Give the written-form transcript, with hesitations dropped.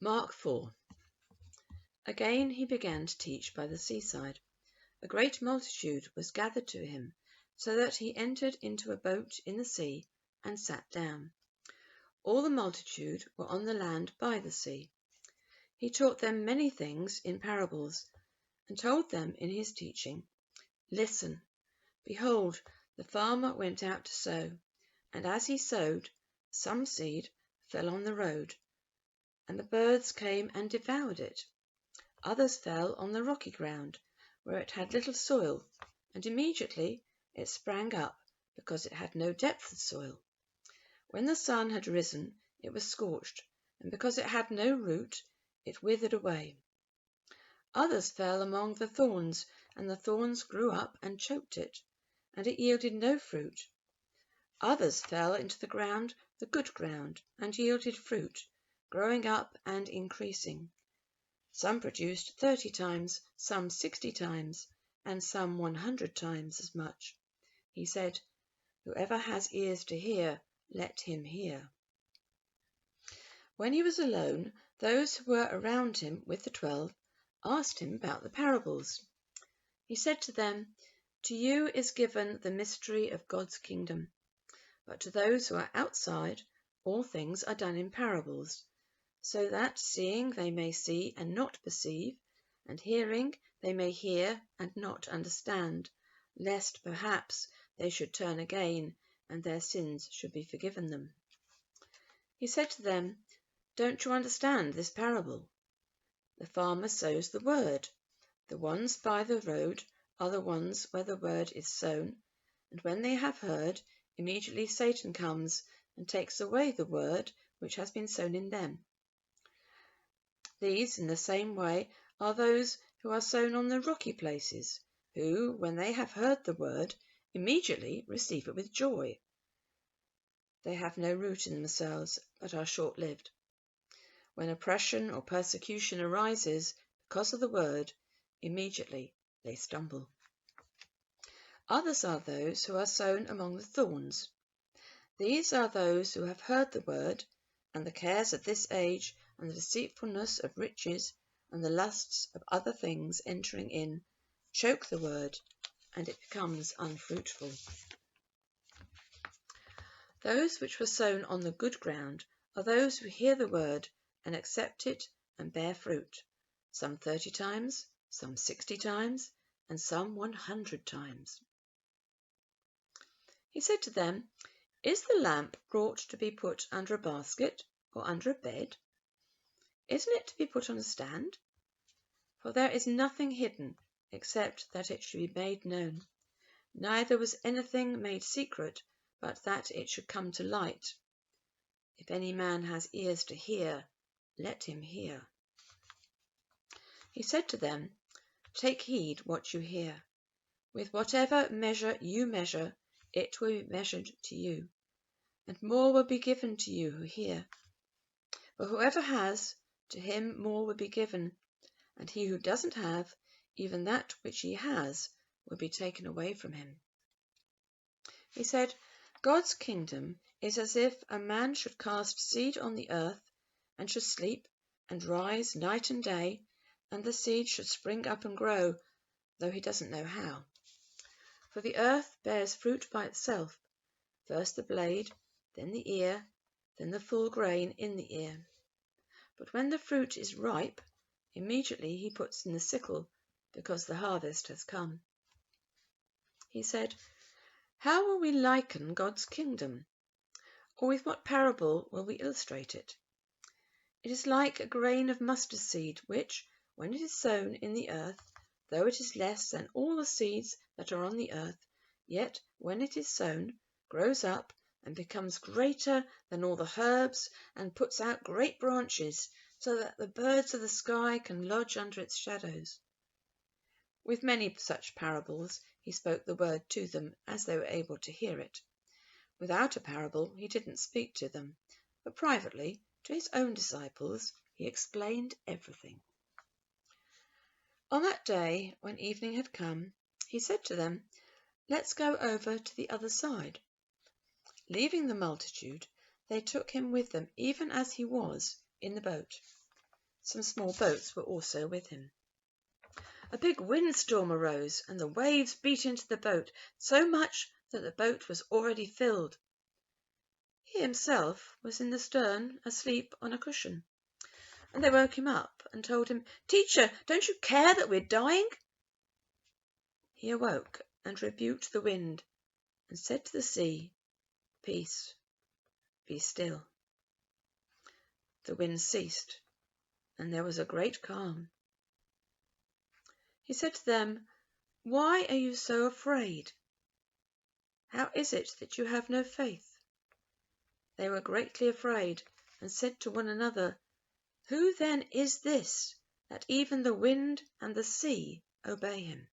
Mark 4. Again he began to teach by the seaside. A great multitude was gathered to him, so that he entered into a boat in the sea and sat down. All the multitude were on the land by the sea. He taught them many things in parables, and told them in his teaching, "Listen, behold, the farmer went out to sow, and as he sowed, some seed fell on the road, and the birds came and devoured it. Others fell on the rocky ground, where it had little soil, and immediately it sprang up, because it had no depth of soil. When the sun had risen, it was scorched, and because it had no root, it withered away. Others fell among the thorns, and the thorns grew up and choked it, and it yielded no fruit. Others fell into the ground, the good ground, and yielded fruit, growing up and increasing. Some produced 30 times, some 60 times, and some 100 times as much." He said, "Whoever has ears to hear, let him hear." When he was alone, those who were around him with the 12 asked him about the parables. He said to them, "To you is given the mystery of God's kingdom, but to those who are outside, all things are done in parables, so that seeing they may see and not perceive, and hearing they may hear and not understand, lest perhaps they should turn again and their sins should be forgiven them." He said to them, "Don't you understand this parable? The farmer sows the word. The ones by the road are the ones where the word is sown, and when they have heard, immediately Satan comes and takes away the word which has been sown in them. These, in the same way, are those who are sown on the rocky places, who, when they have heard the word, immediately receive it with joy. They have no root in themselves, but are short-lived. When oppression or persecution arises because of the word, immediately they stumble. Others are those who are sown among the thorns. These are those who have heard the word, and the cares of this age, and the deceitfulness of riches, and the lusts of other things entering in, choke the word, and it becomes unfruitful. Those which were sown on the good ground are those who hear the word and accept it and bear fruit, some 30 times, some 60 times, and some 100 times. He said to them, "Is the lamp brought to be put under a basket or under a bed? Isn't it to be put on a stand? For there is nothing hidden except that it should be made known, neither was anything made secret but that it should come to light. If any man has ears to hear, let him hear." He said to them, "Take heed what you hear. With whatever measure you measure, it will be measured to you, and more will be given to you who hear. For whoever has, to him more will be given, and he who doesn't have, even that which he has will be taken away from him." He said, "God's kingdom is as if a man should cast seed on the earth, and should sleep and rise night and day, and the seed should spring up and grow, though he doesn't know how. For the earth bears fruit by itself, first the blade, then the ear, then the full grain in the ear. But when the fruit is ripe, immediately he puts in the sickle, because the harvest has come." He said, "How will we liken God's kingdom? Or with what parable will we illustrate it? It is like a grain of mustard seed, which, when it is sown in the earth, though it is less than all the seeds that are on the earth, yet when it is sown, grows up and becomes greater than all the herbs, and puts out great branches, so that the birds of the sky can lodge under its shadows." With many such parables he spoke the word to them as they were able to hear it. Without a parable he didn't speak to them, but privately to his own disciples he explained everything. On that day, when evening had come, he said to them, "Let's go over to the other side." Leaving the multitude, they took him with them, even as he was, in the boat. Some small boats were also with him. A big windstorm arose, and the waves beat into the boat so much that the boat was already filled. He himself was in the stern, asleep on a cushion, and they woke him up and told him, "Teacher, don't you care that we're dying?" He awoke and rebuked the wind and said to the sea, "Peace, be still." The wind ceased, and there was a great calm. He said to them, "Why are you so afraid? How is it that you have no faith?" They were greatly afraid, and said to one another, "Who then is this, that even the wind and the sea obey him?"